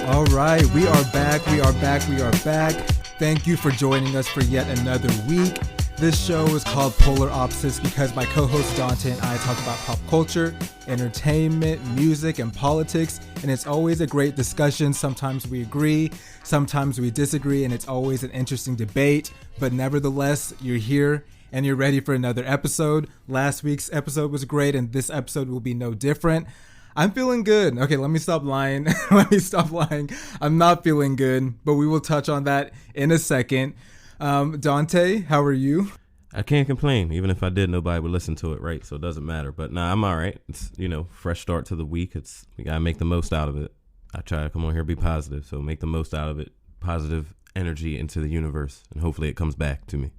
All right, we are back. Thank you for joining us for yet another week. This show is called Polar Opposites because my co-host Dante and I talk about pop culture, entertainment, music, and politics, and it's always a great discussion. Sometimes we agree, sometimes we disagree, and it's always an interesting debate, but nevertheless, you're here and you're ready for another episode. Last week's episode was great, and this episode will be no different. I'm feeling good. Okay, let me stop lying. I'm not feeling good, but we will touch on that in a second. Dante, how are you? I can't complain. Even if I did, nobody would listen to it, right? So it doesn't matter. But nah, I'm all right. It's, fresh start to the week. We got to make the most out of it. I try to come on here and be positive. So make the most out of it. Positive energy into the universe. And hopefully it comes back to me.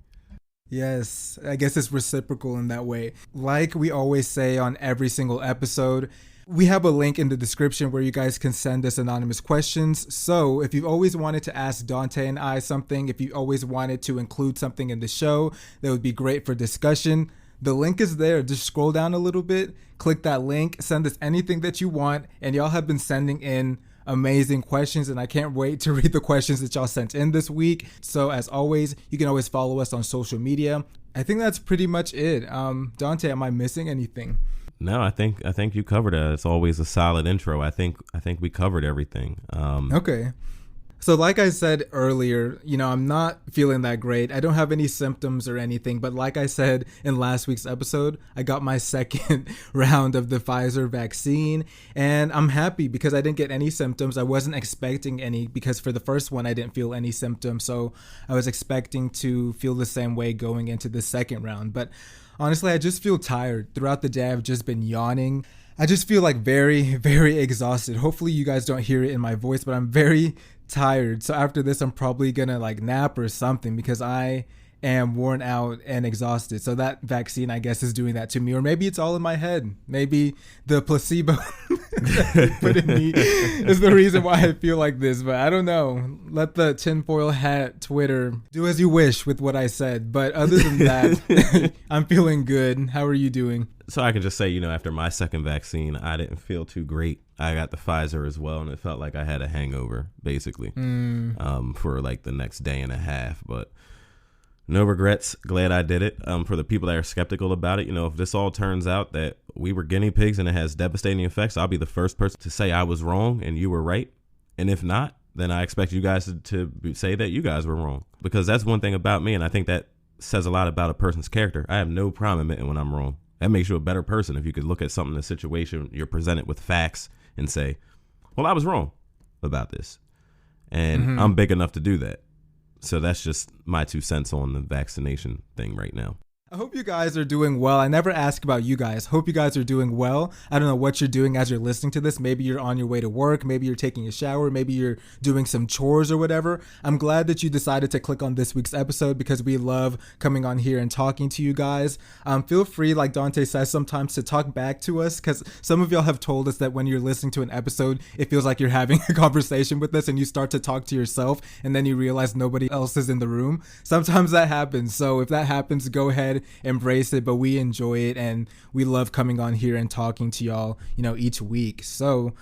Yes, I guess it's reciprocal in that way. Like we always say on every single episode, we have a link in the description where you guys can send us anonymous questions. So if you've always wanted to ask Dante and I something, if you always wanted to include something in the show that would be great for discussion, the link is there. Just scroll down a little bit, click that link, send us anything that you want. And y'all have been sending in amazing questions, and I can't wait to read the questions that y'all sent in this week. So as always, you can always follow us on social media. I think that's pretty much it. Dante, am I missing anything? No, I think you covered it. It's always a solid intro. I think we covered everything. Okay. So like I said earlier, I'm not feeling that great. I don't have any symptoms or anything, but like I said in last week's episode, I got my second round of the Pfizer vaccine, and I'm happy because I didn't get any symptoms. I wasn't expecting any because for the first one, I didn't feel any symptoms. So I was expecting to feel the same way going into the second round. But honestly, I just feel tired. Throughout the day, I've just been yawning. I just feel like very, very exhausted. Hopefully you guys don't hear it in my voice, but I'm very tired. So after this, I'm probably gonna nap or something because I am worn out and exhausted. So that vaccine, I guess, is doing that to me. Or maybe it's all in my head. Maybe the placebo that they put in me is the reason why I feel like this. But I don't know. Let the tinfoil hat Twitter do as you wish with what I said. But other than that, I'm feeling good. How are you doing? So I can just say, after my second vaccine, I didn't feel too great. I got the Pfizer as well, and it felt like I had a hangover, basically, for the next day and a half. But no regrets. Glad I did it. For the people that are skeptical about it, if this all turns out that we were guinea pigs and it has devastating effects, I'll be the first person to say I was wrong and you were right. And if not, then I expect you guys to say that you guys were wrong, because that's one thing about me. And I think that says a lot about a person's character. I have no problem admitting when I'm wrong. That makes you a better person if you could look at something in a situation, you're presented with facts and say, well, I was wrong about this. And I'm big enough to do that. So that's just my 2 cents on the vaccination thing right now. I hope you guys are doing well. I never ask about you guys. Hope you guys are doing well. I don't know what you're doing as you're listening to this. Maybe you're on your way to work. Maybe you're taking a shower. Maybe you're doing some chores or whatever. I'm glad that you decided to click on this week's episode because we love coming on here and talking to you guys. Feel free, like Dante says, sometimes to talk back to us, because some of y'all have told us that when you're listening to an episode, it feels like you're having a conversation with us and you start to talk to yourself and then you realize nobody else is in the room. Sometimes that happens. So if that happens, go ahead, embrace it, but we enjoy it and we love coming on here and talking to y'all, each week. So,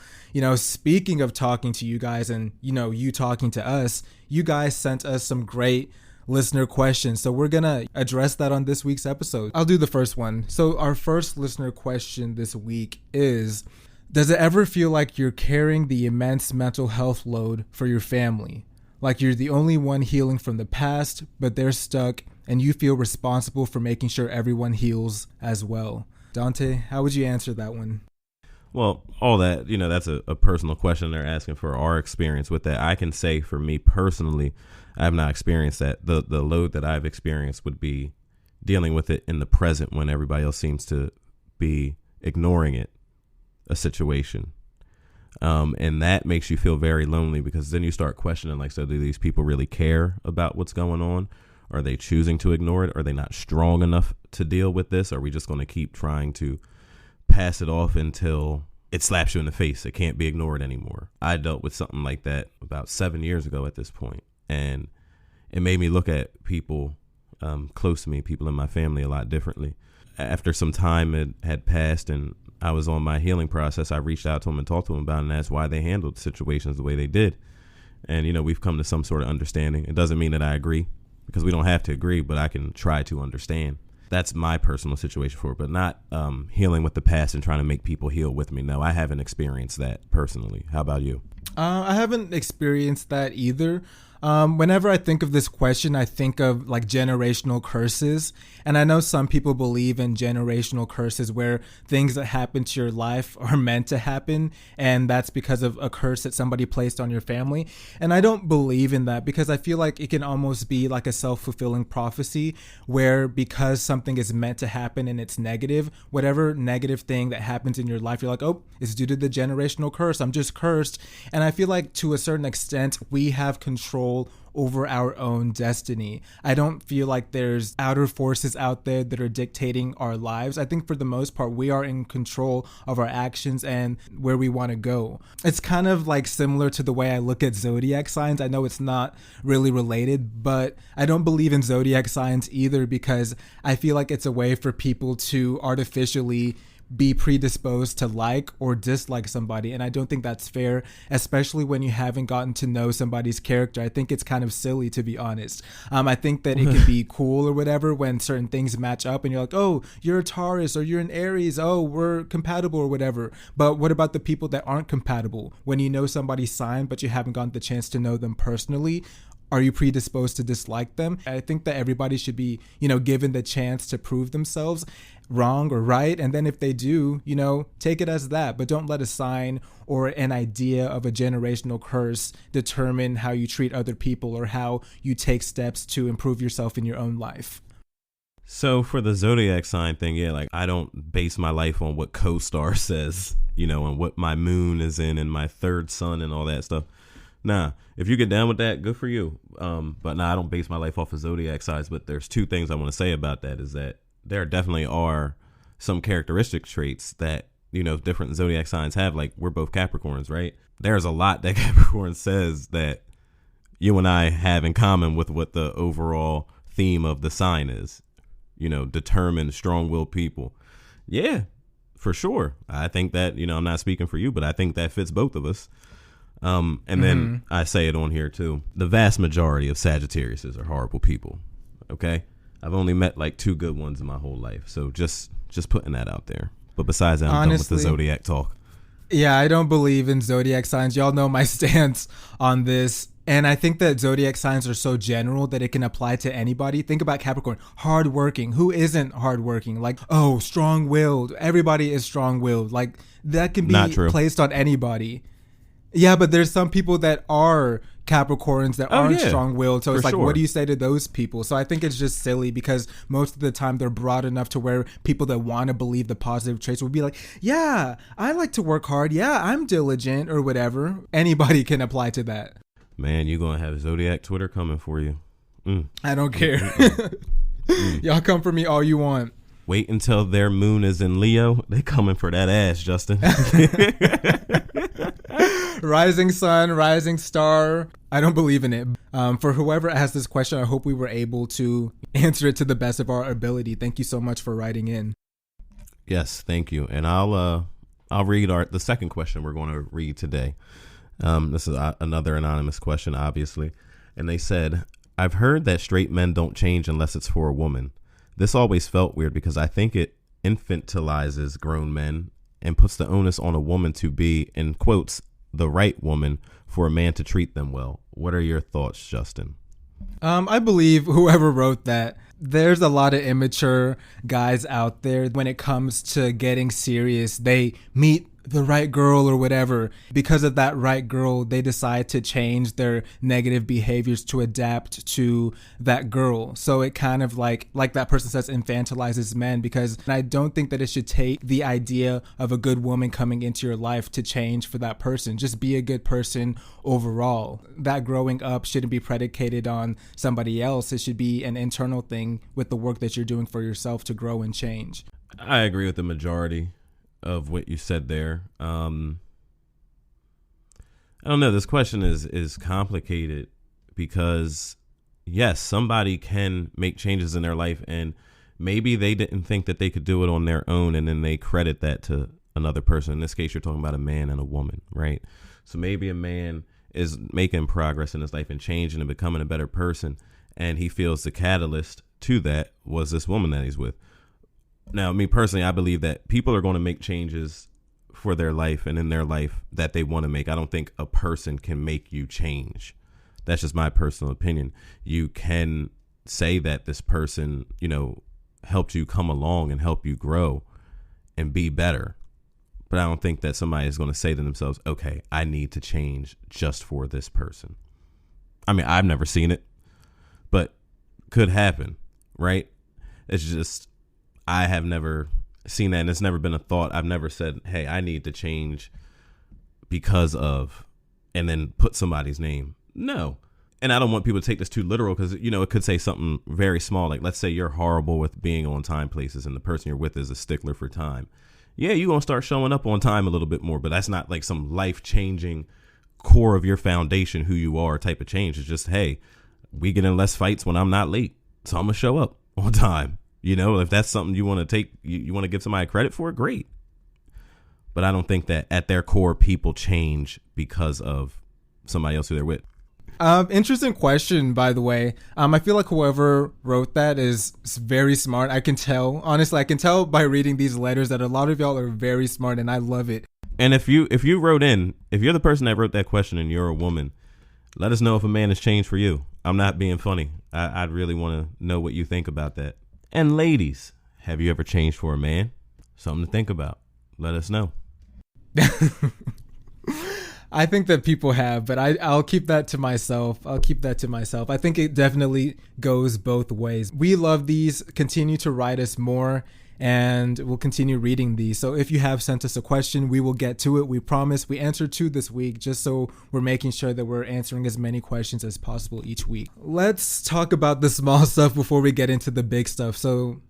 speaking of talking to you guys and, you talking to us, you guys sent us some great listener questions. So we're going to address that on this week's episode. I'll do the first one. So our first listener question this week is, does it ever feel like you're carrying the immense mental health load for your family? Like you're the only one healing from the past, but they're stuck and you feel responsible for making sure everyone heals as well. Dante, how would you answer that one? Well, all that, that's a personal question they're asking for our experience with that. I can say for me personally, I have not experienced that. The load that I've experienced would be dealing with it in the present when everybody else seems to be ignoring it, a situation. And that makes you feel very lonely, because then you start questioning, so do these people really care about what's going on? Are they choosing to ignore it? Are they not strong enough to deal with this? Are we just going to keep trying to pass it off until it slaps you in the face. It can't be ignored anymore. I dealt with something like that about 7 years ago at this point, and it made me look at people close to me, people in my family, a lot differently. After some time had passed and I was on my healing process, I reached out to them and talked to them about it and asked why they handled situations the way they did. And, we've come to some sort of understanding. It doesn't mean that I agree, because we don't have to agree, but I can try to understand. That's my personal situation for it, but not healing with the past and trying to make people heal with me. No, I haven't experienced that personally. How about you? I haven't experienced that either. Whenever I think of this question, I think of like generational curses. And I know some people believe in generational curses where things that happen to your life are meant to happen. And that's because of a curse that somebody placed on your family. And I don't believe in that, because I feel like it can almost be like a self-fulfilling prophecy where because something is meant to happen and it's negative, whatever negative thing that happens in your life, you're like, oh, it's due to the generational curse. I'm just cursed. And I feel like to a certain extent, we have control over our own destiny. I don't feel like there's outer forces out there that are dictating our lives. I think for the most part, we are in control of our actions and where we want to go. It's kind of like similar to the way I look at zodiac signs. I know it's not really related, but I don't believe in zodiac signs either, because I feel like it's a way for people to artificially be predisposed to like or dislike somebody. And I don't think that's fair, especially when you haven't gotten to know somebody's character. I think it's kind of silly, to be honest. I think that it can be cool or whatever when certain things match up and you're like, oh, you're a Taurus or you're an Aries. Oh, we're compatible or whatever. But what about the people that aren't compatible? When you know somebody's sign, but you haven't gotten the chance to know them personally, are you predisposed to dislike them? I think that everybody should be, given the chance to prove themselves wrong or right. And then if they do, take it as that. But don't let a sign or an idea of a generational curse determine how you treat other people or how you take steps to improve yourself in your own life. So for the zodiac sign thing, yeah, like I don't base my life on what co-star says, and what my moon is in and my third sun and all that stuff. Nah, if you get down with that, good for you. But I don't base my life off of zodiac signs. But there's two things I want to say about that, is that there definitely are some characteristic traits that, different zodiac signs have. Like, we're both Capricorns, right? There's a lot that Capricorn says that you and I have in common with what the overall theme of the sign is. Determined, strong-willed people. Yeah, for sure. I think that, I'm not speaking for you, but I think that fits both of us. And then I say it on here too. The vast majority of Sagittariuses are horrible people. Okay. I've only met like 2 good ones in my whole life. So just putting that out there. But besides that, I'm done with the zodiac talk. Yeah, I don't believe in zodiac signs. Y'all know my stance on this. And I think that zodiac signs are so general that it can apply to anybody. Think about Capricorn, hardworking. Who isn't hardworking? Like, oh, strong-willed. Everybody is strong-willed. Like, that can be placed on anybody. Yeah, but there's some people that are Capricorns that aren't strong-willed. So it's like, what do you say to those people? So I think it's just silly, because most of the time they're broad enough to where people that want to believe the positive traits will be like, yeah, I like to work hard. Yeah, I'm diligent or whatever. Anybody can apply to that. Man, you're going to have Zodiac Twitter coming for you. I don't care. Y'all come for me all you want. Wait until their moon is in Leo. They coming for that ass, Justin. Rising sun, rising star. I don't believe in it. For whoever asked this question, I hope we were able to answer it to the best of our ability. Thank you so much for writing in. Yes, thank you. And I'll read the second question we're going to read today. This is another anonymous question, obviously. And they said, I've heard that straight men don't change unless it's for a woman. This always felt weird because I think it infantilizes grown men and puts the onus on a woman to be, in quotes, the right woman for a man to treat them well. What are your thoughts, Justin? I believe whoever wrote that, there's a lot of immature guys out there. When it comes to getting serious, they meet the right girl or whatever. Because of that right girl, they decide to change their negative behaviors to adapt to that girl. So it kind of like that person says, infantilizes men, because I don't think that it should take the idea of a good woman coming into your life to change for that person. Just be a good person overall. That growing up shouldn't be predicated on somebody else. It should be an internal thing with the work that you're doing for yourself to grow and change. I agree with the majority. of what you said there. I don't know. This question is complicated because yes, somebody can make changes in their life, and maybe they didn't think that they could do it on their own, and then they credit that to another person. In this case, you're talking about a man and a woman, right? So maybe a man is making progress in his life and changing and becoming a better person, and he feels the catalyst to that was this woman that he's with. Now, me personally, I believe that people are going to make changes for their life and in their life that they want to make. I don't think a person can make you change. That's just my personal opinion. You can say that this person, helped you come along and help you grow and be better. But I don't think that somebody is going to say to themselves, okay, I need to change just for this person. I mean, I've never seen it, but could happen, right? It's just, I have never seen that, and it's never been a thought. I've never said, hey, I need to change because of, and then put somebody's name. No. And I don't want people to take this too literal because, it could say something very small. Like, let's say you're horrible with being on time places and the person you're with is a stickler for time. Yeah, you're going to start showing up on time a little bit more, but that's not like some life-changing core of your foundation, who you are type of change. It's just, hey, we get in less fights when I'm not late, so I'm going to show up on time. If that's something you want to take, you want to give somebody credit for, great. But I don't think that at their core, people change because of somebody else who they're with. Interesting question, by the way. I feel like whoever wrote that is very smart. I can tell, honestly, by reading these letters that a lot of y'all are very smart, and I love it. And if you wrote in, if you're the person that wrote that question and you're a woman, let us know if a man has changed for you. I'm not being funny. I'd really want to know what you think about that. And ladies, have you ever changed for a man? Something to think about. Let us know. I think that people have, but I'll keep that to myself. I think it definitely goes both ways. We love these. Continue to write us more, and we'll continue reading these. So if you have sent us a question, we will get to it. We promise. We answered 2 this week, just so we're making sure that we're answering as many questions as possible each week. Let's talk about the small stuff before we get into the big stuff. So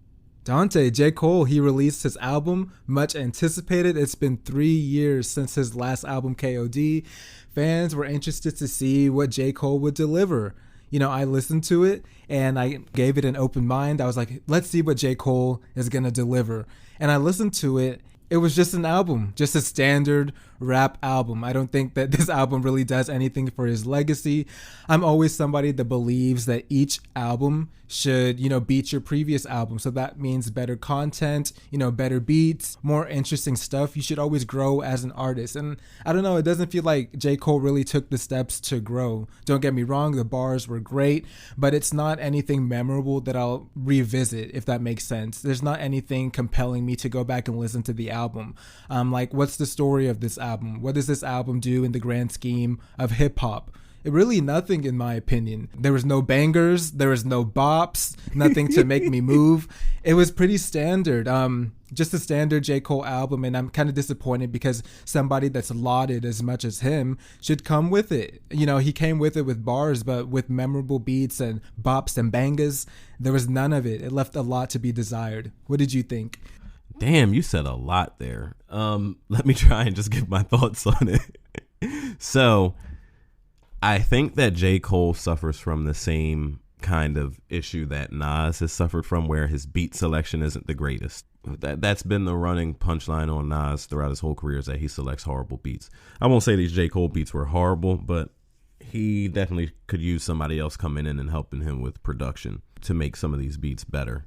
DONTÉ, J. Cole, he released his album, much anticipated. It's been 3 years since his last album, KOD. Fans were interested to see what J. Cole would deliver. I listened to it and I gave it an open mind. I was like, let's see what J. Cole is going to deliver. And I listened to it. It was just an album, just a standard rap album. I don't think that this album really does anything for his legacy. I'm always somebody that believes that each album should, beat your previous album. So that means better content, better beats, more interesting stuff. You should always grow as an artist. And I don't know, it doesn't feel like J. Cole really took the steps to grow. Don't get me wrong, the bars were great, but it's not anything memorable that I'll revisit, if that makes sense. There's not anything compelling me to go back and listen to the album. Like, what's the story of this album? What does this album do in the grand scheme of hip hop? Really nothing, in my opinion. There was no bangers, there was no bops, nothing to make me move. It was pretty standard, just a standard J. Cole album, and I'm kind of disappointed because somebody that's lauded as much as him should come with it. He came with it with bars, but with memorable beats and bops and bangers, there was none of it. It left a lot to be desired. What did you think? Damn, you said a lot there. Let me try and just give my thoughts on it. So I think that J. Cole suffers from the same kind of issue that Nas has suffered from, where his beat selection isn't the greatest. That's been the running punchline on Nas throughout his whole career, is that he selects horrible beats. I won't say these J. Cole beats were horrible, but he definitely could use somebody else coming in and helping him with production to make some of these beats better.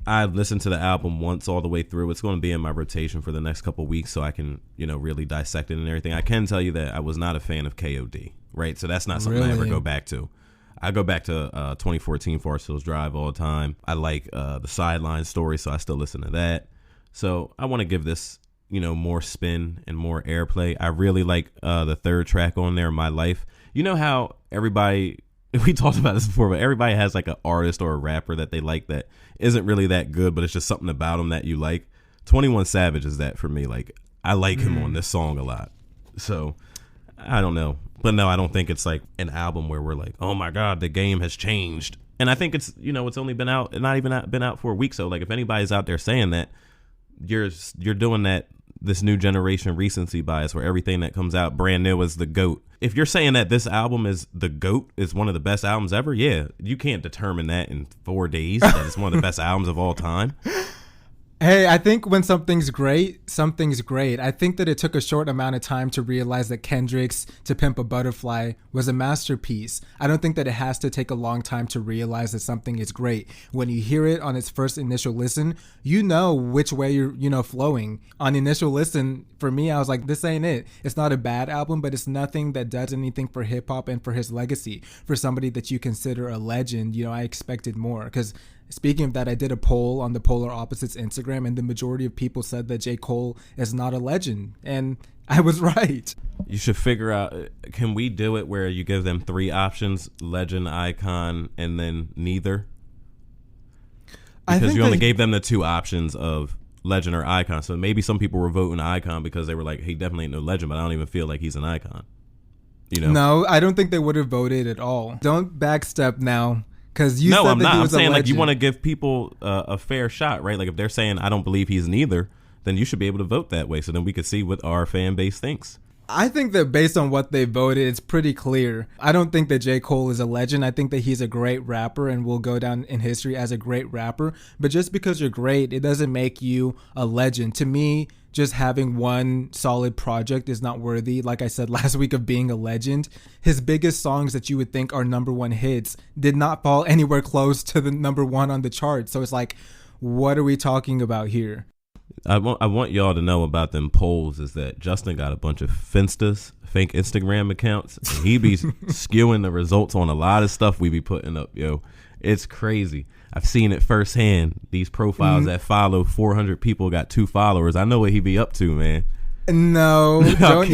I've listened to the album once all the way through. It's going to be in my rotation for the next couple of weeks so I can, really dissect it and everything. I can tell you that I was not a fan of KOD, right? So that's not something I ever go back to. I go back to 2014 Forest Hills Drive all the time. I like the Sideline Story, so I still listen to that. So I want to give this, more spin and more airplay. I really like the third track on there, My Life. You know how everybody... We talked about this before, but everybody has like an artist or a rapper that they like that isn't really that good, but it's just something about them that you like. 21 Savage is that for me. Like, I like him on this song a lot. So, I don't know. But no, I don't think it's like an album where we're like, oh my God, the game has changed. And I think it's, it's only been out, not even been out for a week. So, like, if anybody's out there saying that, you're doing this new generation recency bias where everything that comes out brand new is the GOAT. If you're saying that this album is the GOAT, is one of the best albums ever, yeah, you can't determine that in 4 days that it's one of the best albums of all time. Hey, I think when something's great, something's great. I think that it took a short amount of time to realize that Kendrick's To Pimp a Butterfly was a masterpiece. I don't think that it has to take a long time to realize that something is great. When you hear it on its first initial listen, you know which way you're flowing. On initial listen, for me, I was like, this ain't it. It's not a bad album, but it's nothing that does anything for hip hop and for his legacy. For somebody that you consider a legend, I expected more. Because speaking of that, I did a poll on the Polar Opposites Instagram, and the majority of people said that J. Cole is not a legend. And I was right. You should figure out, can we do it where you give them 3 options, legend, icon, and then neither? Because you only gave them the 2 options of legend or icon. So maybe some people were voting icon because they were like, he definitely ain't no legend, but I don't even feel like he's an icon. No, I don't think they would have voted at all. Don't backstep now. No, I'm not. I'm saying like you want to give people a fair shot, right? Like if they're saying I don't believe he's neither, then you should be able to vote that way. So then we could see what our fan base thinks. I think that based on what they voted, it's pretty clear. I don't think that J. Cole is a legend. I think that he's a great rapper and will go down in history as a great rapper. But just because you're great, it doesn't make you a legend. To me, just having one solid project is not worthy, like I said last week, of being a legend. His biggest songs that you would think are number 1 hits did not fall anywhere close to the number 1 on the chart. So it's like, what are we talking about here? I want y'all to know about them polls is that Justin got a bunch of Finstas, fake Instagram accounts. And he be skewing the results on a lot of stuff we be putting up, yo. It's crazy. I've seen it firsthand. These profiles that follow 400 people got 2 followers. I know what he be up to, man. No, I'm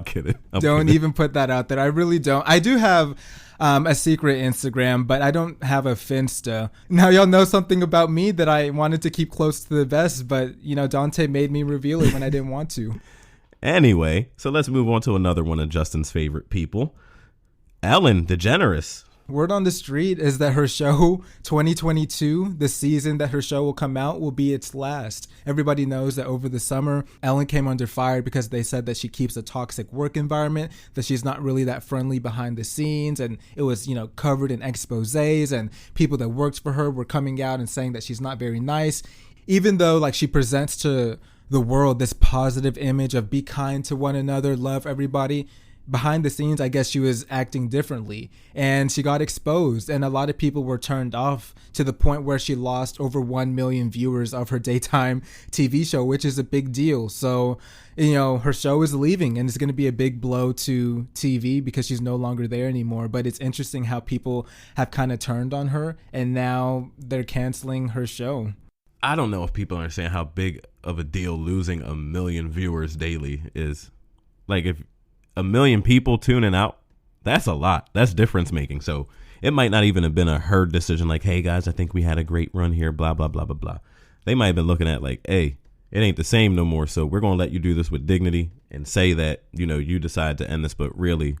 kidding. Don't even put that out there. I really don't. I do have a secret Instagram, but I don't have a Finsta. Now y'all know something about me that I wanted to keep close to the vest, but DONTÉ made me reveal it when I didn't want to. Anyway, so let's move on to another one of Justin's favorite people, Ellen DeGeneres. Word on the street is that her show 2022, the season that her show will come out, will be its last. Everybody knows that over the summer, Ellen came under fire because they said that she keeps a toxic work environment, that she's not really that friendly behind the scenes, and it was, covered in exposés, and people that worked for her were coming out and saying that she's not very nice, even though like she presents to the world this positive image of be kind to one another, love everybody. Behind the scenes, I guess she was acting differently, and she got exposed, and a lot of people were turned off to the point where she lost over 1 million viewers of her daytime TV show, which is a big deal. So, her show is leaving, and it's going to be a big blow to TV because she's no longer there anymore. But it's interesting how people have kind of turned on her, and now they're canceling her show. I don't know if people understand how big of a deal losing 1 million viewers daily is. Like, if 1 million people tuning out, that's a lot. That's difference making. So it might not even have been a her decision like, hey guys, I think we had a great run here, blah, blah, blah, blah, blah. They might have been looking at like, hey, it ain't the same no more. So we're going to let you do this with dignity and say that, you decide to end this, but really,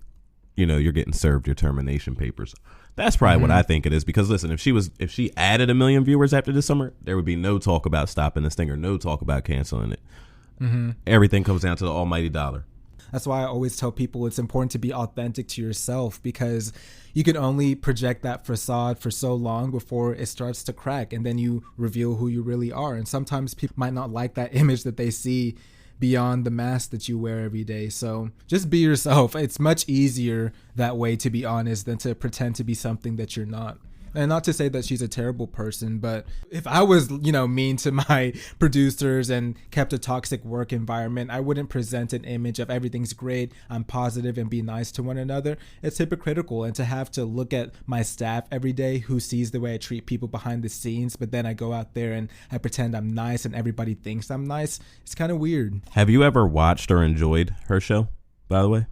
you're getting served your termination papers. That's probably what I think it is. Because listen, if she added 1 million viewers after this summer, there would be no talk about stopping this thing or no talk about canceling it. Everything comes down to the almighty dollar. That's why I always tell people it's important to be authentic to yourself, because you can only project that facade for so long before it starts to crack, and then you reveal who you really are. And sometimes people might not like that image that they see beyond the mask that you wear every day. So just be yourself. It's much easier that way, to be honest, than to pretend to be something that you're not. And not to say that she's a terrible person, but if I was, mean to my producers and kept a toxic work environment, I wouldn't present an image of everything's great, I'm positive, and be nice to one another. It's hypocritical. And to have to look at my staff every day who sees the way I treat people behind the scenes, but then I go out there and I pretend I'm nice and everybody thinks I'm nice, it's kind of weird. Have you ever watched or enjoyed her show, by the way?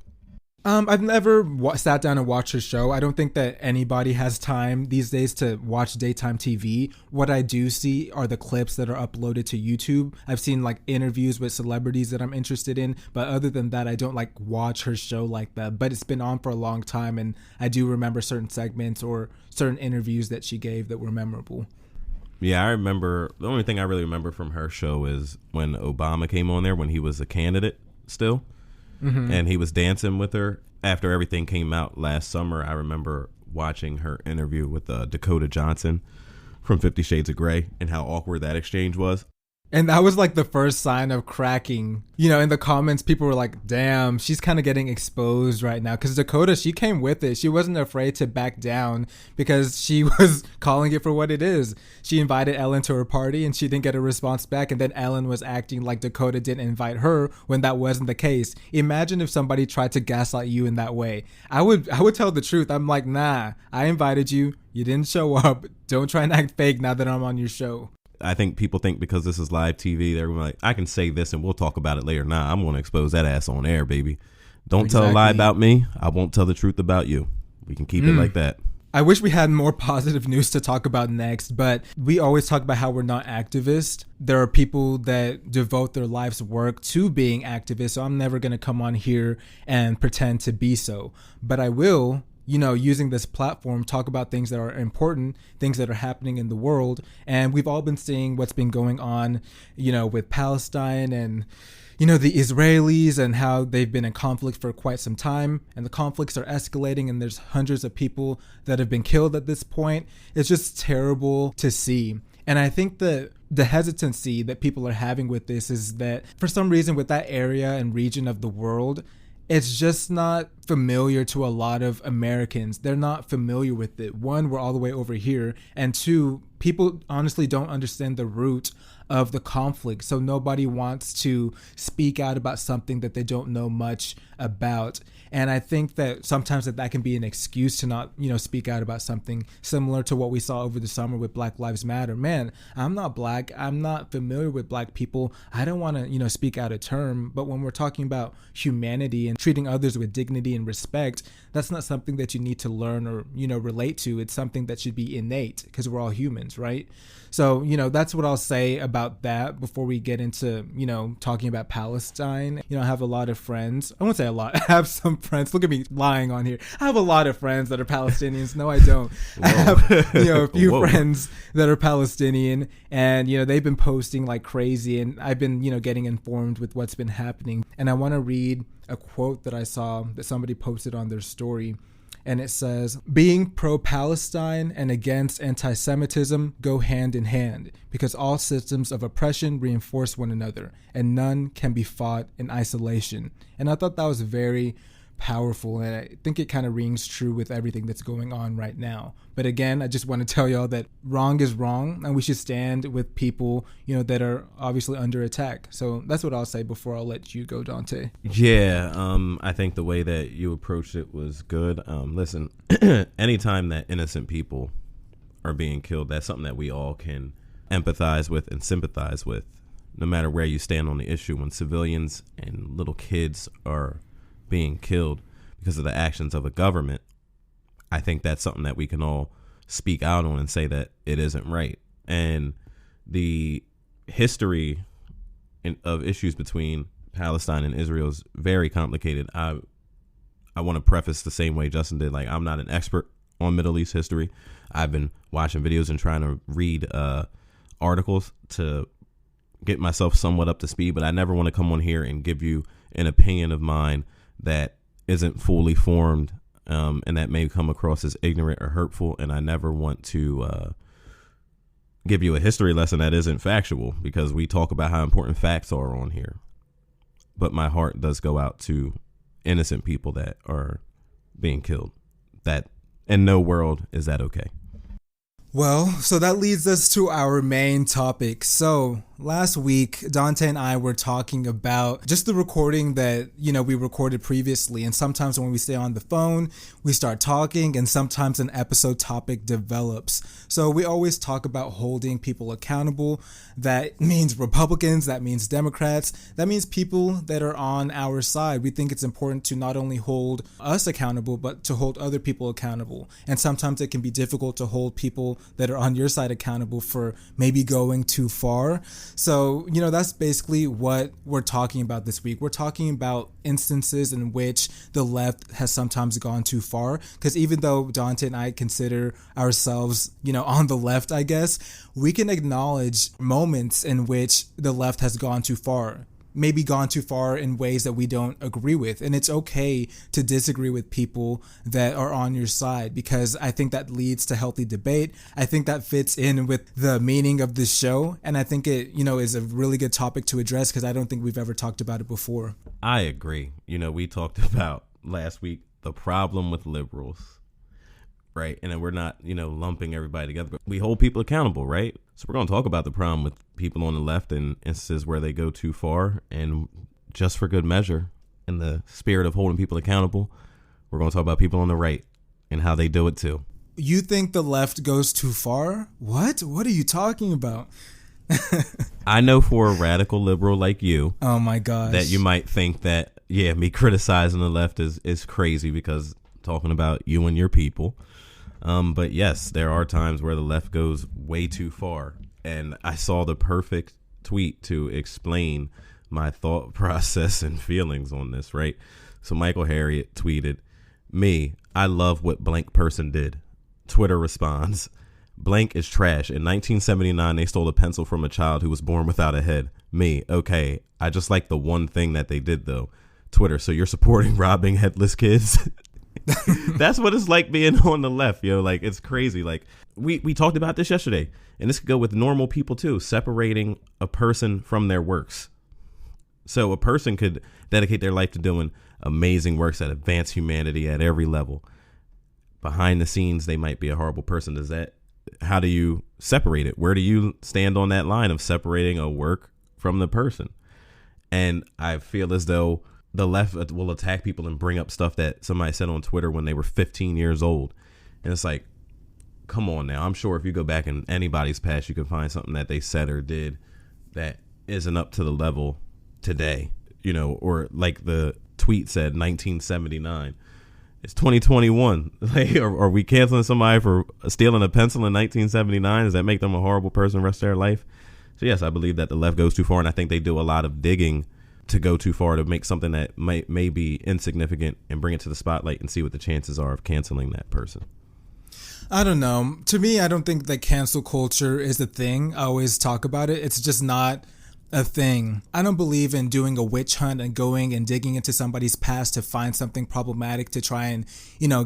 I've never sat down and watched her show. I don't think that anybody has time these days to watch daytime TV. What I do see are the clips that are uploaded to YouTube. I've seen like interviews with celebrities that I'm interested in, but other than that, I don't like watch her show like that. But it's been on for a long time, and I do remember certain segments or certain interviews that she gave that were memorable. Yeah, I remember. The only thing I really remember from her show is when Obama came on there when he was a candidate still, and he was dancing with her after everything came out last summer. I remember watching her interview with Dakota Johnson from 50 Shades of Grey and how awkward that exchange was. And that was like the first sign of cracking. You know, in the comments, people were like, damn, she's kind of getting exposed right now. Because Dakota, she came with it. She wasn't afraid to back down because she was calling it for what it is. She invited Ellen to her party and she didn't get a response back. And then Ellen was acting like Dakota didn't invite her when that wasn't the case. Imagine if somebody tried to gaslight you in that way. I would tell the truth. I'm like, nah, I invited you. You didn't show up. Don't try and act fake now that I'm on your show. I think people think because this is live TV, they're like, I can say this and we'll talk about it later. Nah, I'm going to expose that ass on air, baby. Don't tell a lie about me. I won't tell the truth about you. We can keep it like that. I wish we had more positive news to talk about next, but we always talk about how we're not activists. There are people that devote their life's work to being activists, so I'm never going to come on here and pretend to be so. But I will, you know, using this platform, talk about things that are important, things that are happening in the world. And we've all been seeing what's been going on, you know, with Palestine and, you know, the Israelis and how they've been in conflict for quite some time. And the conflicts are escalating and there's hundreds of people that have been killed at this point. It's just terrible to see. And I think that the hesitancy that people are having with this is that for some reason with that area and region of the world, it's just not familiar to a lot of Americans. They're not familiar with it. One, we're all the way over here. And two, people honestly don't understand the root of the conflict. So nobody wants to speak out about something that they don't know much about. And I think that sometimes that can be an excuse to not, you know, speak out about something similar to what we saw over the summer with Black Lives Matter. Man, I'm not black. I'm not familiar with black people. I don't want to, you know, speak out a term. But when we're talking about humanity and treating others with dignity and respect, that's not something that you need to learn or, you know, relate to. It's something that should be innate because we're all humans, right? So, you know, that's what I'll say about that before we get into, you know, talking about Palestine. You know, I have a lot of friends. I won't say a lot. I have some friends. Look at me lying on here. I have a lot of friends that are Palestinians. No, I don't. I have, you know, a few friends that are Palestinian and, you know, they've been posting like crazy and I've been, you know, getting informed with what's been happening. And I want to read a quote that I saw that somebody posted on their story. And it says, being pro-Palestine and against anti-Semitism go hand in hand because all systems of oppression reinforce one another and none can be fought in isolation. And I thought that was very powerful. And I think it kind of rings true with everything that's going on right now. But again, I just want to tell y'all that wrong is wrong and we should stand with people, you know, that are obviously under attack. So that's what I'll say before I'll let you go, Dante. Yeah, I think the way that you approached it was good. Listen, anytime that innocent people are being killed, that's something that we all can empathize with and sympathize with, no matter where you stand on the issue. When civilians and little kids are being killed because of the actions of a government, I think that's something that we can all speak out on and say that it isn't right. And the history of issues between Palestine and Israel is very complicated. I want to preface the same way Justin did. Like, I'm not an expert on Middle East history. I've been watching videos and trying to read articles to get myself somewhat up to speed, but I never want to come on here and give you an opinion of mine that isn't fully formed, and that may come across as ignorant or hurtful. And I never want to give you a history lesson that isn't factual, because we talk about how important facts are on here. But my heart does go out to innocent people that are being killed. That in no world is that okay. Well, so that leads us to our main topic. So last week, Dante and I were talking about just the recording that, you know, we recorded previously. And sometimes when we stay on the phone, we start talking and sometimes an episode topic develops. So we always talk about holding people accountable. That means Republicans, that means Democrats, that means people that are on our side. We think it's important to not only hold us accountable, but to hold other people accountable. And sometimes it can be difficult to hold people that are on your side accountable for maybe going too far. So, that's basically what we're talking about this week. We're talking about instances in which the left has sometimes gone too far. Because even though Dante and I consider ourselves, on the left, I guess, we can acknowledge moments in which the left has gone too far. Maybe gone too far in ways that we don't agree with. And it's okay to disagree with people that are on your side, because I think that leads to healthy debate. I think that fits in with the meaning of this show. And I think it, is a really good topic to address, because I don't think we've ever talked about it before. I agree. We talked about last week the problem with liberals, right? And then we're not, lumping everybody together, but we hold people accountable, right? So we're going to talk about the problem with people on the left and instances where they go too far. And just for good measure, in the spirit of holding people accountable, we're going to talk about people on the right and how they do it too. You think the left goes too far? What? What are you talking about? I know for a radical liberal like you, oh my gosh, that you might think that, me criticizing the left is crazy because talking about you and your people. But yes, there are times where the left goes way too far. And I saw the perfect tweet to explain my thought process and feelings on this, right? So Michael Harriot tweeted, "Me, I love what blank person did." Twitter responds, "Blank is trash. In 1979, they stole a pencil from a child who was born without a head. Me, okay. I just like the one thing that they did, though." Twitter, "So you're supporting robbing headless kids?" That's what it's like being on the left, like it's crazy. Like we talked about this yesterday, and this could go with normal people too, separating a person from their works. So a person could dedicate their life to doing amazing works that advance humanity at every level. Behind the scenes, they might be a horrible person. How do you separate it? Where do you stand on that line of separating a work from the person? And I feel as though the left will attack people and bring up stuff that somebody said on Twitter when they were 15 years old. And it's like, come on now. I'm sure if you go back in anybody's past, you can find something that they said or did that isn't up to the level today, or like the tweet said 1979. It's 2021. Like, are we canceling somebody for stealing a pencil in 1979? Does that make them a horrible person the rest of their life? So yes, I believe that the left goes too far, and I think they do a lot of digging to go too far to make something that may be insignificant and bring it to the spotlight and see what the chances are of canceling that person. I don't know. To me, I don't think that cancel culture is a thing. I always talk about it. It's just not a thing. I don't believe in doing a witch hunt and going and digging into somebody's past to find something problematic to try and,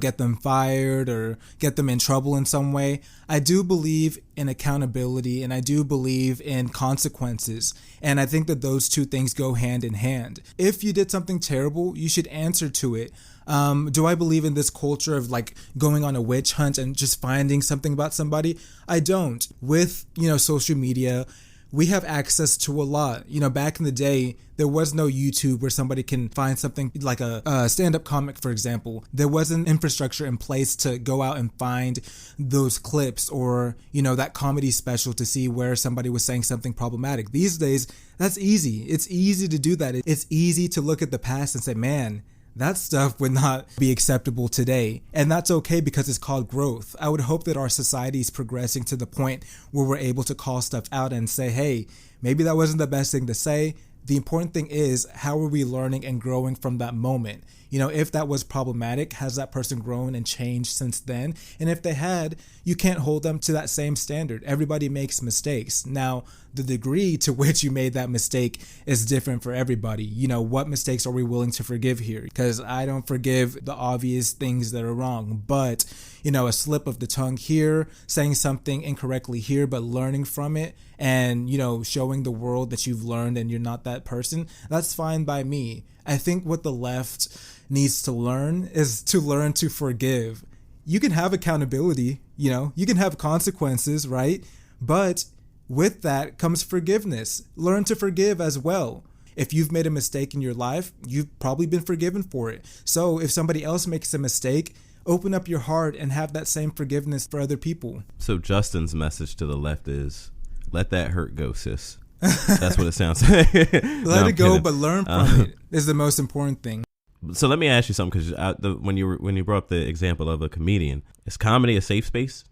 get them fired or get them in trouble in some way. I do believe in accountability, and I do believe in consequences. And I think that those two things go hand in hand. If you did something terrible, you should answer to it. Do I believe in this culture of like going on a witch hunt and just finding something about somebody? I don't. With, social media, we have access to a lot. Back in the day, there was no YouTube where somebody can find something like a stand-up comic, for example. There wasn't infrastructure in place to go out and find those clips or, that comedy special to see where somebody was saying something problematic. These days, that's easy. It's easy to do that. It's easy to look at the past and say, man, that stuff would not be acceptable today. And that's okay because it's called growth. I would hope that our society is progressing to the point where we're able to call stuff out and say, hey, maybe that wasn't the best thing to say. The important thing is, how are we learning and growing from that moment? If that was problematic, has that person grown and changed since then? And if they had, you can't hold them to that same standard. Everybody makes mistakes. Now, the degree to which you made that mistake is different for everybody. What mistakes are we willing to forgive here? Because I don't forgive the obvious things that are wrong, but a slip of the tongue here, saying something incorrectly here, but learning from it and, showing the world that you've learned and you're not that person, that's fine by me. I think what the left needs to learn is to learn to forgive. You can have accountability, you can have consequences, right? But with that comes forgiveness. Learn to forgive as well. If you've made a mistake in your life, you've probably been forgiven for it. So if somebody else makes a mistake, open up your heart and have that same forgiveness for other people. So Justin's message to the left is, let that hurt go, sis. That's what it sounds like. Let it go, but learn from it is the most important thing. So let me ask you something, because when you brought up the example of a comedian, is comedy a safe space?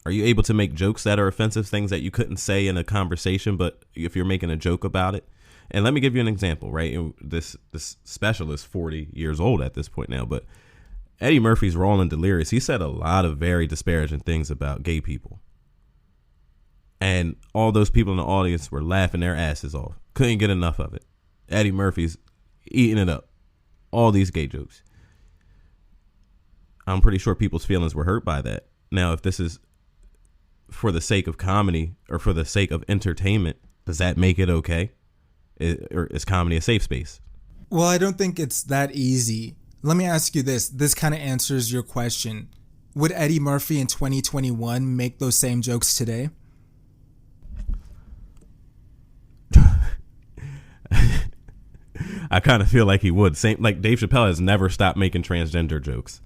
Are you able to make jokes that are offensive, things that you couldn't say in a conversation, but if you're making a joke about it? And let me give you an example, right? This special is 40 years old at this point now, but Eddie Murphy's role in Delirious, he said a lot of very disparaging things about gay people. And all those people in the audience were laughing their asses off. Couldn't get enough of it. Eddie Murphy's eating it up. All these gay jokes. I'm pretty sure people's feelings were hurt by that. Now, if this is for the sake of comedy or for the sake of entertainment, does that make it okay? Or is comedy a safe space? Well, I don't think it's that easy. Let me ask you this. This kind of answers your question. Would Eddie Murphy in 2021 make those same jokes today? I kind of feel like he would. Same like Dave Chappelle has never stopped making transgender jokes.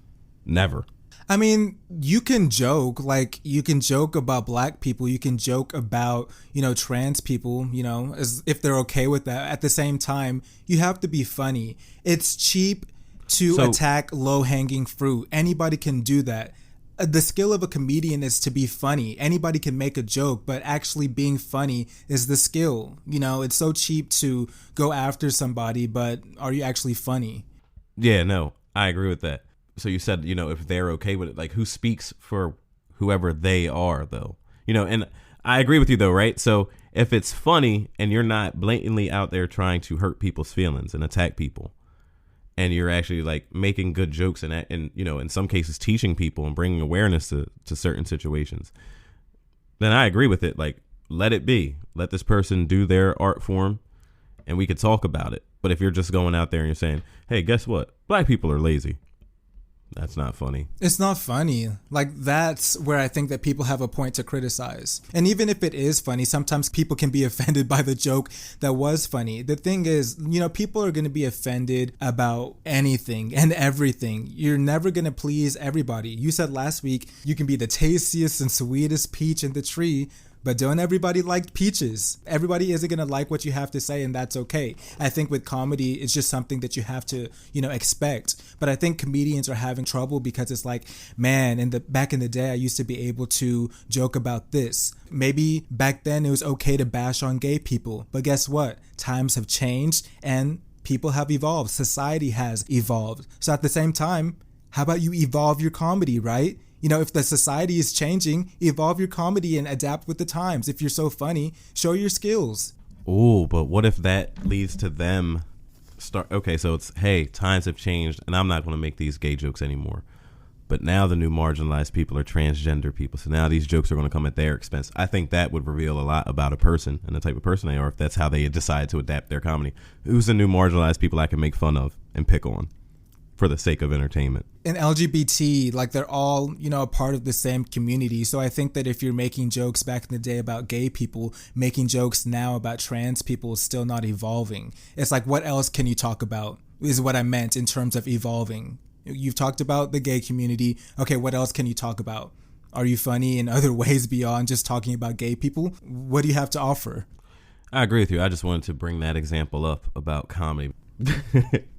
Never. I mean, you can joke, like you can joke about black people, you can joke about, trans people, as if they're okay with that. At the same time, you have to be funny. It's cheap to attack low-hanging fruit. Anybody can do that. The skill of a comedian is to be funny. Anybody can make a joke, but actually being funny is the skill. It's so cheap to go after somebody, but are you actually funny? Yeah, no, I agree with that. So you said, if they're okay with it, like who speaks for whoever they are, though? And I agree with you, though, right? So if it's funny and you're not blatantly out there trying to hurt people's feelings and attack people, and you're actually like making good jokes and in some cases teaching people and bringing awareness to certain situations, then I agree with it. Like, let it be. Let this person do their art form and we could talk about it. But if you're just going out there and you're saying, hey, guess what? Black people are lazy. That's not funny. It's not funny. Like, that's where I think that people have a point to criticize. And even if it is funny, sometimes people can be offended by the joke that was funny. The thing is, people are going to be offended about anything and everything. You're never going to please everybody. You said last week, you can be the tastiest and sweetest peach in the tree, but don't everybody like peaches? Everybody isn't going to like what you have to say, and that's okay. I think with comedy, it's just something that you have to, expect. But I think comedians are having trouble because it's like, man, back in the day, I used to be able to joke about this. Maybe back then it was okay to bash on gay people. But guess what? Times have changed and people have evolved. Society has evolved. So at the same time, how about you evolve your comedy, right? If the society is changing, evolve your comedy and adapt with the times. If you're so funny, show your skills. Oh, but what if that leads to them okay, so it's, hey, times have changed and I'm not going to make these gay jokes anymore. But now the new marginalized people are transgender people. So now these jokes are going to come at their expense. I think that would reveal a lot about a person and the type of person they are if that's how they decide to adapt their comedy. Who's the new marginalized people I can make fun of and pick on for the sake of entertainment? And LGBT, like they're all, a part of the same community. So I think that if you're making jokes back in the day about gay people, making jokes now about trans people is still not evolving. It's like, what else can you talk about is what I meant in terms of evolving. You've talked about the gay community. Okay, what else can you talk about? Are you funny in other ways beyond just talking about gay people? What do you have to offer? I agree with you. I just wanted to bring that example up about comedy.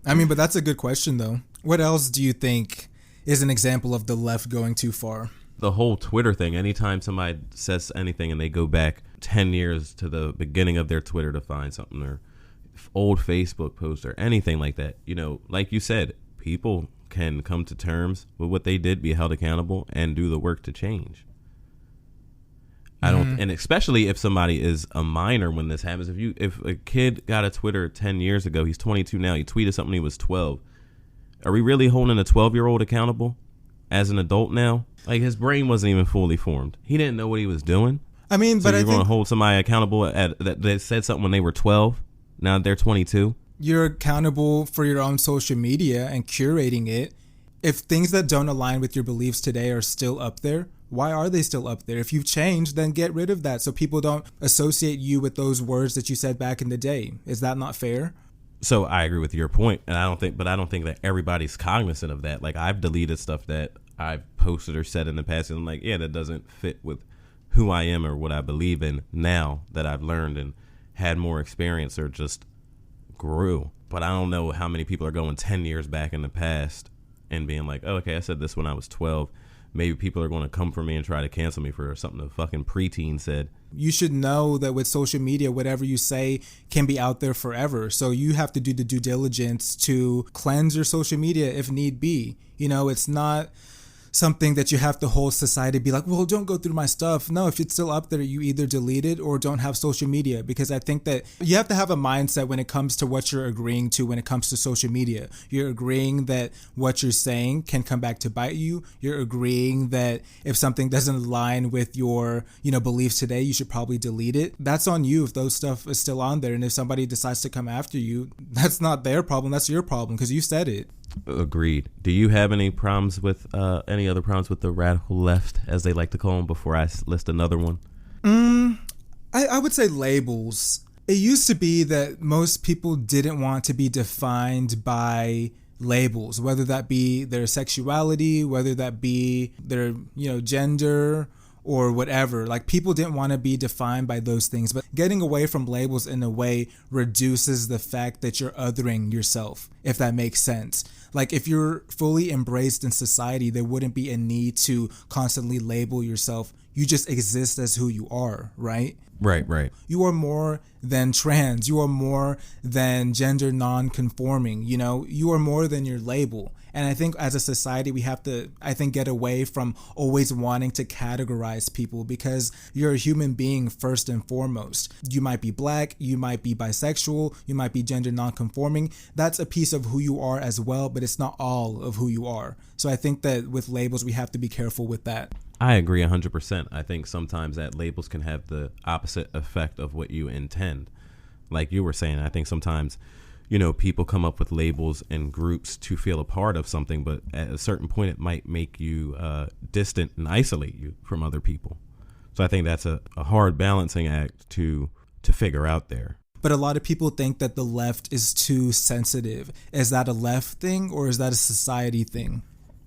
I mean, but that's a good question, though. What else do you think is an example of the left going too far? The whole Twitter thing. Anytime somebody says anything and they go back 10 years to the beginning of their Twitter to find something, or old Facebook post or anything like that, like you said, people can come to terms with what they did, be held accountable, and do the work to change. And especially if somebody is a minor when this happens. If a kid got a Twitter 10 years ago, he's 22 now, he tweeted something when he was 12. Are we really holding a 12-year-old accountable as an adult now? Like, his brain wasn't even fully formed. He didn't know what he was doing. I mean, so but you're going to hold somebody accountable that said something when they were 12. Now they're 22. You're accountable for your own social media and curating it. If things that don't align with your beliefs today are still up there, why are they still up there? If you've changed, then get rid of that so people don't associate you with those words that you said back in the day. Is that not fair? So I agree with your point, and I don't think that everybody's cognizant of that. Like, I've deleted stuff that I've posted or said in the past, and I'm like, yeah, that doesn't fit with who I am or what I believe in now that I've learned and had more experience or just grew. But I don't know how many people are going 10 years back in the past and being like, oh, okay, I said this when I was 12. maybe people are going to come for me and try to cancel me for something a fucking preteen said. You should know that with social media, whatever you say can be out there forever. So you have to do the due diligence to cleanse your social media if need be. It's not something that you have to whole society be like, well, don't go through my stuff. No, if it's still up there, you either delete it or don't have social media, because I think that you have to have a mindset when it comes to what you're agreeing to when it comes to social media. You're agreeing that what you're saying can come back to bite you. You're agreeing that if something doesn't align with your, beliefs today, you should probably delete it. That's on you if those stuff is still on there. And if somebody decides to come after you, that's not their problem. That's your problem because you said it. Agreed. Do you have any problems with any other problems with the radical left, as they like to call them, before I list another one? I would say labels. It used to be that most people didn't want to be defined by labels, whether that be their sexuality, whether that be their, gender or whatever. Like, people didn't want to be defined by those things, but getting away from labels in a way reduces the fact that you're othering yourself, if that makes sense. Like, if you're fully embraced in society, there wouldn't be a need to constantly label yourself. You just exist as who you are, right? Right. You are more than trans. You are more than gender non-conforming. You are more than your label. And I think as a society, we have to, get away from always wanting to categorize people, because you're a human being first and foremost. You might be black, you might be bisexual, you might be gender non-conforming. That's a piece of who you are as well, but it's not all of who you are. So I think that with labels, we have to be careful with that. I agree 100%. I think sometimes that labels can have the opposite effect of what you intend. Like you were saying, I think sometimes, people come up with labels and groups to feel a part of something, but at a certain point, it might make you distant and isolate you from other people. So I think that's a hard balancing act to figure out there. But a lot of people think that the left is too sensitive. Is that a left thing or is that a society thing?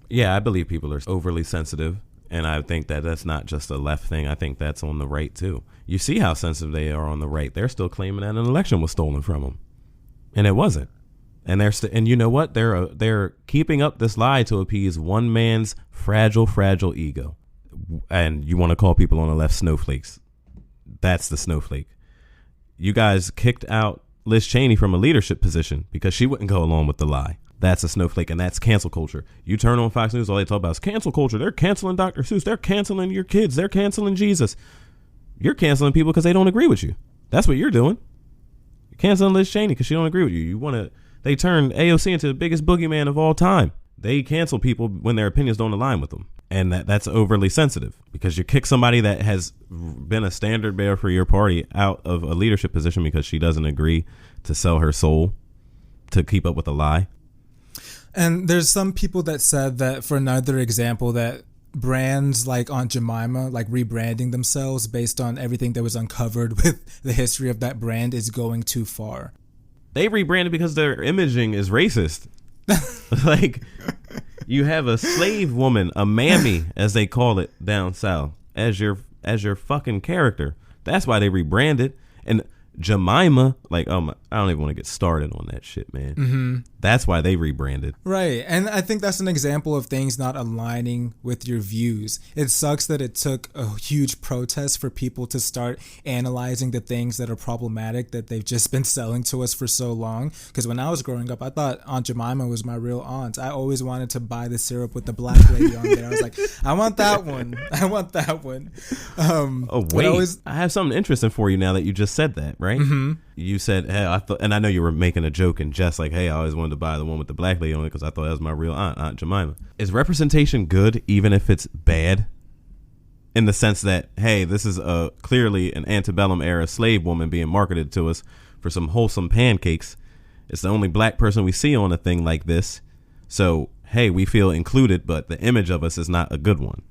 Yeah, I believe people are overly sensitive. And I think that that's not just a left thing. I think that's on the right, too. You see how sensitive they are on the right. They're still claiming that an election was stolen from them. And it wasn't. And and you know what? They're keeping up this lie to appease one man's fragile ego. And you want to call people on the left snowflakes. That's the snowflake. You guys kicked out Liz Cheney from a leadership position because she wouldn't go along with the lie. That's a snowflake, and that's cancel culture. You turn on Fox News, all they talk about is cancel culture. They're canceling Dr. Seuss. They're canceling your kids. They're canceling Jesus. You're canceling people because they don't agree with you. That's what you're doing. You're canceling Liz Cheney because she don't agree with you. They turned AOC into the biggest boogeyman of all time. They cancel people when their opinions don't align with them. And that's overly sensitive, because you kick somebody that has been a standard bearer for your party out of a leadership position because she doesn't agree to sell her soul to keep up with a lie. And there's some people that said that, for another example, that brands like Aunt Jemima, like rebranding themselves based on everything that was uncovered with the history of that brand, is going too far. They rebranded because their imaging is racist. Like, you have a slave woman, a mammy, as they call it down south, as your fucking character. That's why they rebranded. And Jemima, I don't even want to get started on that shit, man. Mm-hmm. That's why they rebranded. Right. And I think that's an example of things not aligning with your views. It sucks that it took a huge protest for people to start analyzing the things that are problematic that they've just been selling to us for so long. Because when I was growing up, I thought Aunt Jemima was my real aunt. I always wanted to buy the syrup with the black lady on there. I was like, I want that one. I want that one. Wait. I have something interesting for you now that you just said that, right? Mm-hmm. You said, hey, and I know you were making a joke and just like, hey, I always wanted to buy the one with the black lady on it because I thought that was my real Aunt Jemima. Is representation good even if it's bad? In the sense that, hey, this is clearly an antebellum era slave woman being marketed to us for some wholesome pancakes. It's the only black person we see on a thing like this. So, hey, we feel included, but the image of us is not a good one.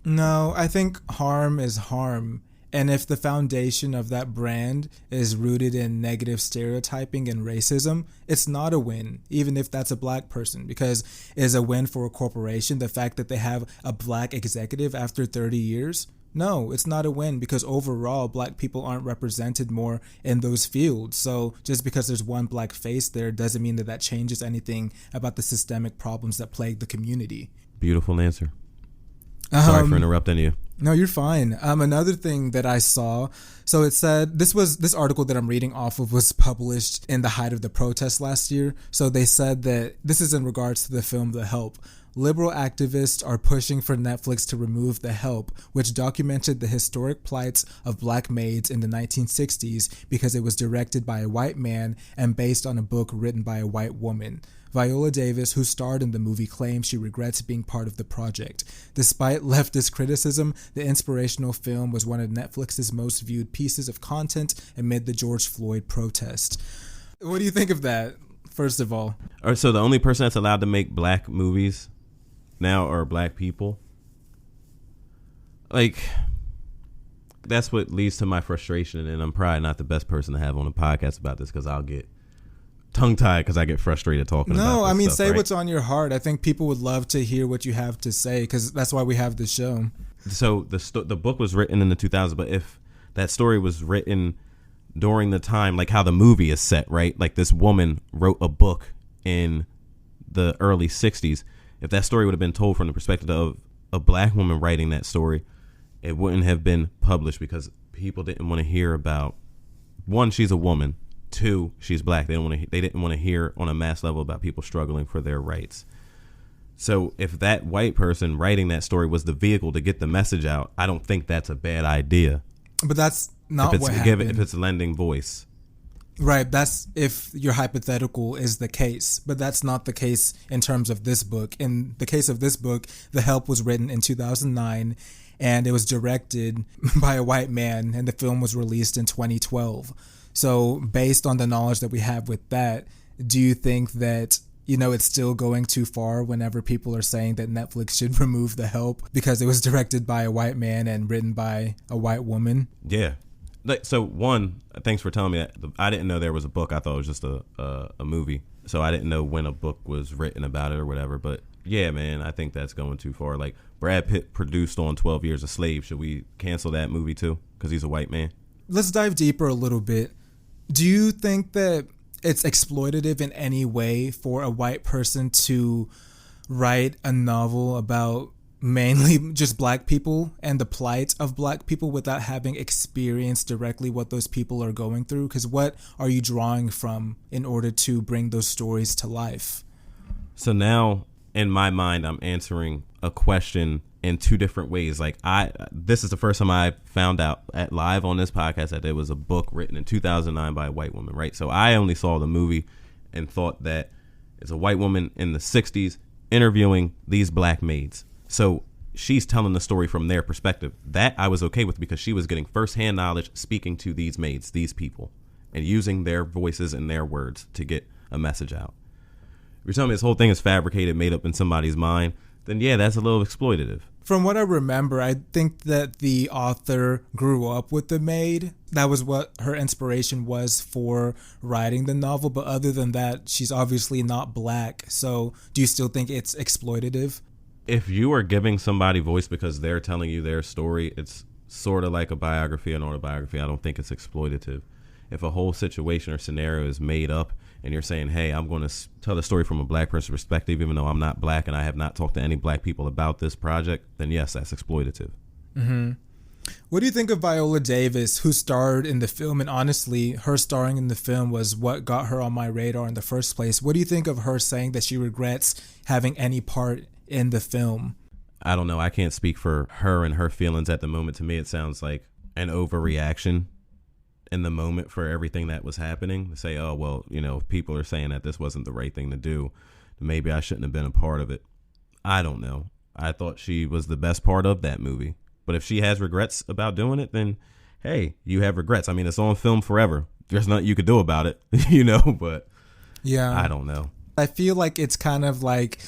No, I think harm is harm. And if the foundation of that brand is rooted in negative stereotyping and racism, it's not a win, even if that's a black person, because it's a win for a corporation. The fact that they have a black executive after 30 years, no, it's not a win, because overall black people aren't represented more in those fields. So just because there's one black face there doesn't mean that changes anything about the systemic problems that plague the community. Beautiful answer. Sorry for interrupting you. No, you're fine. Another thing that I saw, so it said this article that I'm reading off of was published in the height of the protest last year. So they said that this is in regards to the film The Help. Liberal activists are pushing for Netflix to remove The Help, which documented the historic plights of black maids in the 1960s because it was directed by a white man and based on a book written by a white woman. Viola Davis, who starred in the movie, claims she regrets being part of the project. Despite leftist criticism, the inspirational film was one of Netflix's most viewed pieces of content amid the George Floyd protest. What do you think of that, first of all? So the only person that's allowed to make black movies now are black people? Like, that's what leads to my frustration, and I'm probably not the best person to have on a podcast about this because I'll get tongue-tied because I get frustrated talking about this. No, I mean, stuff, say right? What's on your heart. I think people would love to hear what you have to say because that's why we have the show. So the book was written in the 2000s, but if that story was written during the time, like how the movie is set, right? Like this woman wrote a book in the early 60s. If that story would have been told from the perspective of a black woman writing that story, it wouldn't have been published because people didn't want to hear about, one, she's a woman. Two, she's black. They didn't want to hear on a mass level about people struggling for their rights. So if that white person writing that story was the vehicle to get the message out, I don't think that's a bad idea. But that's not what happened. If it's lending voice. Right, that's if your hypothetical is the case, but that's not the case in terms of this book. In the case of this book, The Help was written in 2009 and it was directed by a white man and the film was released in 2012. So based on the knowledge that we have with that, do you think that, it's still going too far whenever people are saying that Netflix should remove The Help because it was directed by a white man and written by a white woman? Yeah. So one, thanks for telling me that. I didn't know there was a book. I thought it was just a movie. So I didn't know when a book was written about it or whatever. But yeah, man, I think that's going too far. Like Brad Pitt produced on 12 Years a Slave. Should we cancel that movie too? Because he's a white man. Let's dive deeper a little bit. Do you think that it's exploitative in any way for a white person to write a novel about mainly just black people and the plight of black people without having experienced directly what those people are going through? Because what are you drawing from in order to bring those stories to life? So now in my mind, I'm answering a question in two different ways. Like this is the first time I found out at live on this podcast that there was a book written in 2009 by a white woman, right? So I only saw the movie and thought that it's a white woman in the 60s interviewing these black maids. So she's telling the story from their perspective. That I was okay with because she was getting firsthand knowledge speaking to these maids, these people, and using their voices and their words to get a message out. If you're telling me this whole thing is fabricated, made up in somebody's mind, then yeah, that's a little exploitative. From what I remember, I think that the author grew up with the maid. That was what her inspiration was for writing the novel. But other than that, she's obviously not black. So do you still think it's exploitative? If you are giving somebody voice because they're telling you their story, it's sort of like a biography, an autobiography. I don't think it's exploitative. If a whole situation or scenario is made up and you're saying, hey, I'm going to tell the story from a black person's perspective, even though I'm not black and I have not talked to any black people about this project, then yes, that's exploitative. Mm-hmm. What do you think of Viola Davis, who starred in the film? And honestly, her starring in the film was what got her on my radar in the first place. What do you think of her saying that she regrets having any part in the film? I don't know. I can't speak for her and her feelings at the moment. To me, it sounds like an overreaction in the moment for everything that was happening. To say, oh, well, if people are saying that this wasn't the right thing to do, maybe I shouldn't have been a part of it. I don't know. I thought she was the best part of that movie. But if she has regrets about doing it, then, hey, you have regrets. I mean, it's on film forever. There's nothing you could do about it, but yeah, I don't know. I feel like it's kind of like,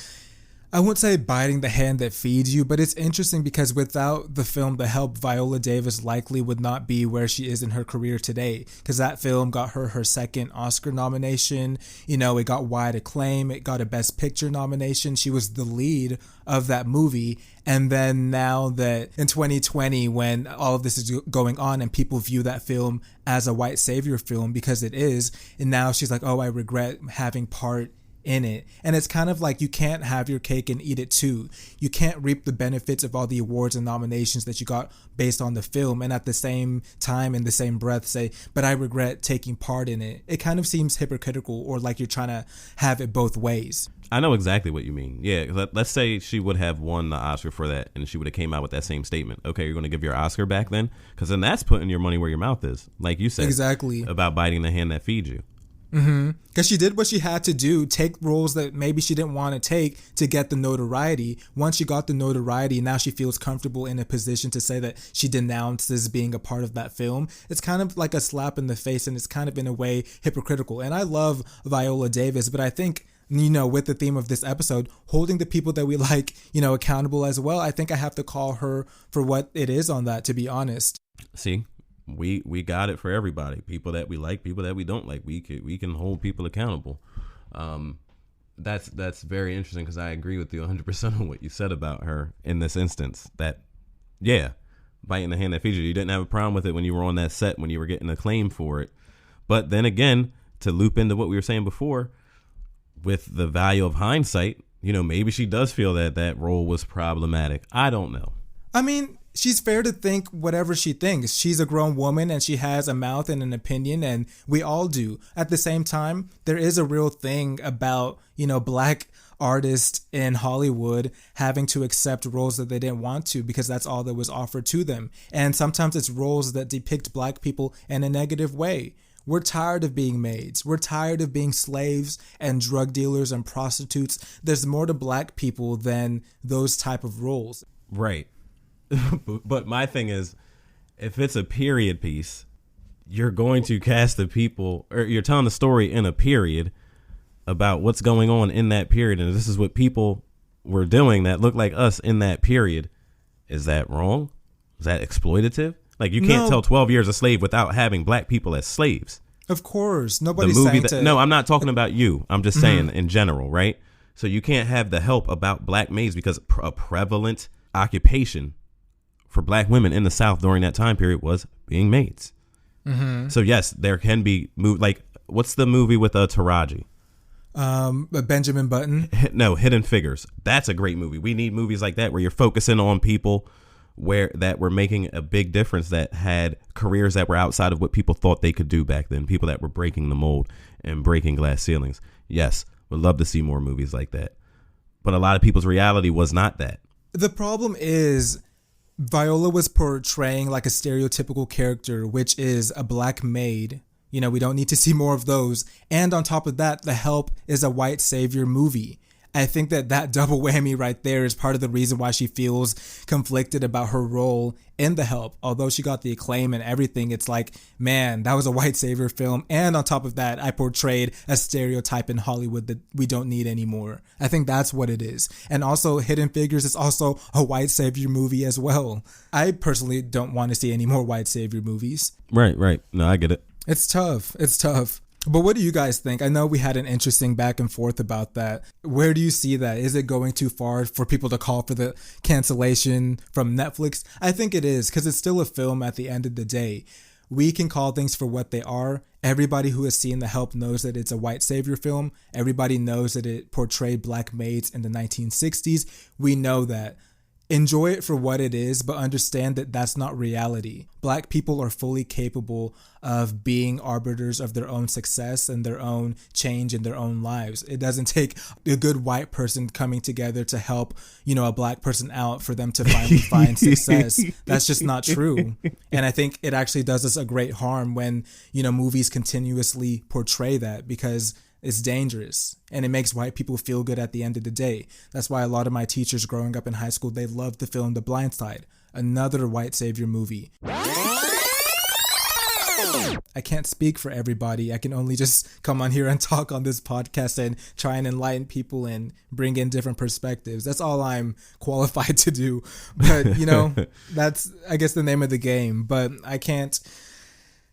I wouldn't say biting the hand that feeds you, but it's interesting because without the film The Help, Viola Davis likely would not be where she is in her career today, because that film got her second Oscar nomination. It got wide acclaim. It got a Best Picture nomination. She was the lead of that movie. And then now that in 2020, when all of this is going on and people view that film as a white savior film, because it is, and now she's like, oh, I regret having part in it. And it's kind of like you can't have your cake and eat it too. You can't reap the benefits of all the awards and nominations that you got based on the film and at the same time, in the same breath, say, but I regret taking part in it. It kind of seems hypocritical, or like you're trying to have it both ways. I know exactly what you mean. Yeah, let's say she would have won the Oscar for that, and she would have came out with that same statement. Okay, you're going to give your Oscar back then? Because then that's putting your money where your mouth is, like you said. Exactly. About biting the hand that feeds you. Because she did what she had to do, take roles that maybe she didn't want to take to get the notoriety. Once she got the notoriety, now she feels comfortable in a position to say that she denounces being a part of that film. It's kind of like a slap in the face, and it's kind of in a way hypocritical. And I love Viola Davis, but I think, you know, with the theme of this episode, holding the people that we like, you know, accountable as well, I think I have to call her for what it is on that, to be honest. See, we got it for everybody. People that we like, people that we don't like. We can hold people accountable. That's very interesting, because I agree with you 100% on what you said about her in this instance. That, yeah, biting the hand that feeds you. You didn't have a problem with it when you were on that set, when you were getting acclaim for it. But then again, to loop into what we were saying before, with the value of hindsight, you know, maybe she does feel that that role was problematic. I don't know. I mean, she's fair to think whatever she thinks. She's a grown woman and she has a mouth and an opinion, and we all do. At the same time, there is a real thing about, you know, black artists in Hollywood having to accept roles that they didn't want to because that's all that was offered to them. And sometimes it's roles that depict black people in a negative way. We're tired of being maids. We're tired of being slaves and drug dealers and prostitutes. There's more to black people than those type of roles. Right. But my thing is, if it's a period piece, you're going to cast the people, or you're telling the story in a period about what's going on in that period. And this is what people were doing that looked like us in that period. Is that wrong? Is that exploitative? Like, you can't tell 12 Years a Slave without having black people as slaves. Of course. Nobody's saying to... No, I'm not talking about you. I'm just saying in general, right? So you can't have the help about black maids, because a prevalent occupation for black women in the South during that time period was being maids. So yes, there can be like, what's the movie with Taraji? Benjamin Button. No, Hidden Figures. That's a great movie. We need movies like that where you're focusing on people that were making a big difference, that had careers that were outside of what people thought they could do back then. People that were breaking the mold and breaking glass ceilings. Yes, would love to see more movies like that. But a lot of people's reality was not that. The problem is Viola was portraying like a stereotypical character, which is a black maid. You know, we don't need to see more of those. And on top of that, The Help is a white savior movie. I think that double whammy right there is part of the reason why she feels conflicted about her role in The Help. Although she got the acclaim and everything, it's like, man, that was a white savior film. And on top of that, I portrayed a stereotype in Hollywood that we don't need anymore. I think that's what it is. And also, Hidden Figures is also a white savior movie as well. I personally don't want to see any more white savior movies. Right. No, I get it. It's tough. But what do you guys think? I know we had an interesting back and forth about that. Where do you see that? Is it going too far for people to call for the cancellation from Netflix? I think it is, because it's still a film at the end of the day. We can call things for what they are. Everybody who has seen The Help knows that it's a white savior film. Everybody knows that it portrayed black maids in the 1960s. We know that. Enjoy it for what it is, but understand that that's not reality. Black people are fully capable of being arbiters of their own success and their own change in their own lives. It doesn't take a good white person coming together to help, you know, a black person out for them to finally find success. That's just not true. And I think it actually does us a great harm when, you know, movies continuously portray that, because it's dangerous and it makes white people feel good at the end of the day. That's why a lot of my teachers growing up in high school, they loved the film The Blind Side, another white savior movie. I can't speak for everybody. I can only just come on here and talk on this podcast and try and enlighten people and bring in different perspectives. That's all I'm qualified to do. But, you know, that's, I guess, the name of the game. But I can't,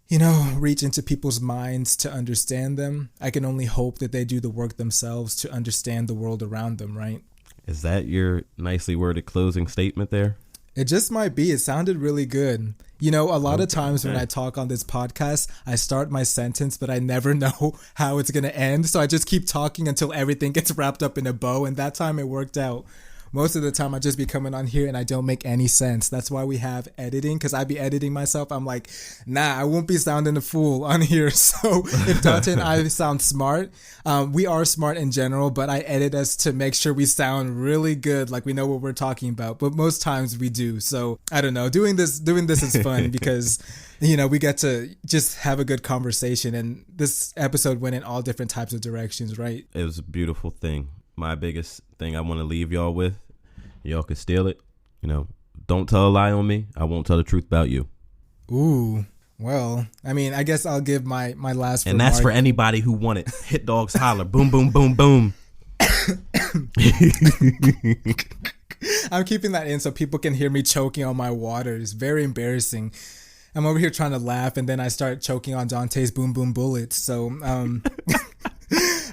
you know, reach into people's minds to understand them. I can only hope that they do the work themselves to understand the world around them, right? Is that your nicely worded closing statement there? It just might be. It sounded really good. You know, a lot of times when I talk on this podcast, I start my sentence, but I never know how it's going to end. So I just keep talking until everything gets wrapped up in a bow. And that time it worked out. Most of the time I just be coming on here and I don't make any sense. That's why we have editing, because I be editing myself. I'm like, nah, I won't be sounding a fool on here. So if Dante and I sound smart, we are smart in general, but I edit us to make sure we sound really good, like we know what we're talking about. But most times we do. So I don't know. Doing this is fun because, you know, we get to just have a good conversation. And this episode went in all different types of directions, right? It was a beautiful thing. My biggest thing I want to leave y'all with, y'all can steal it. You know, don't tell a lie on me. I won't tell the truth about you. Ooh, well, I mean, I guess I'll give my last. And that's for anybody who want it. Hit dogs holler. Boom, boom, boom, boom. I'm keeping that in so people can hear me choking on my water. It's very embarrassing. I'm over here trying to laugh and then I start choking on Dante's boom, boom bullets. So,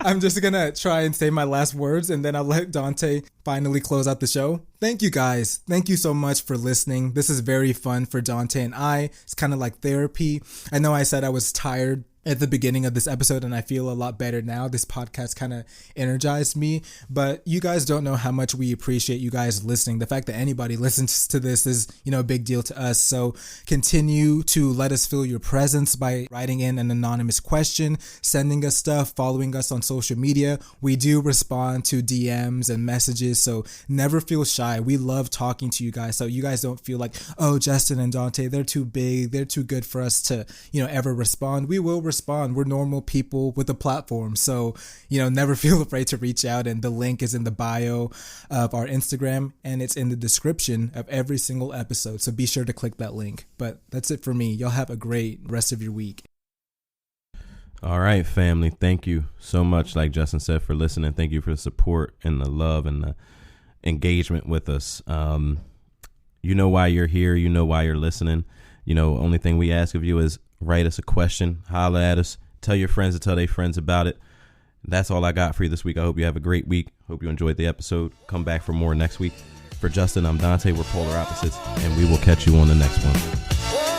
I'm just going to try and say my last words and then I'll let Dante finally close out the show. Thank you guys. Thank you so much for listening. This is very fun for Dante and I. It's kind of like therapy. I know I said I was tired at the beginning of this episode and I feel a lot better now. This podcast kind of energized me, but you guys don't know how much we appreciate you guys listening. The fact that anybody listens to this is, you know, a big deal to us. So continue to let us feel your presence by writing in an anonymous question, sending us stuff, following us on social media. We do respond to DMs and messages, so never feel shy. We love talking to you guys, so you guys don't feel like, oh, Justin and Dante, they're too big, they're too good for us to, you know, ever respond. We will respond. We're normal people with a platform, so, you know, never feel afraid to reach out. And the link is in the bio of our Instagram and it's in the description of every single episode, so be sure to click that link. But that's it for me. Y'all have a great rest of your week. All right, family. Thank you so much, like Justin said, for listening. Thank you for the support and the love and the engagement with us. You know why you're here. You know why you're listening. You know, only thing we ask of you is write us a question, holler at us, tell your friends to tell their friends about it. That's all I got for you this week. I hope you have a great week. Hope you enjoyed the episode. Come back for more next week. For Justin, I'm Dante. We're polar opposites, and we will catch you on the next one.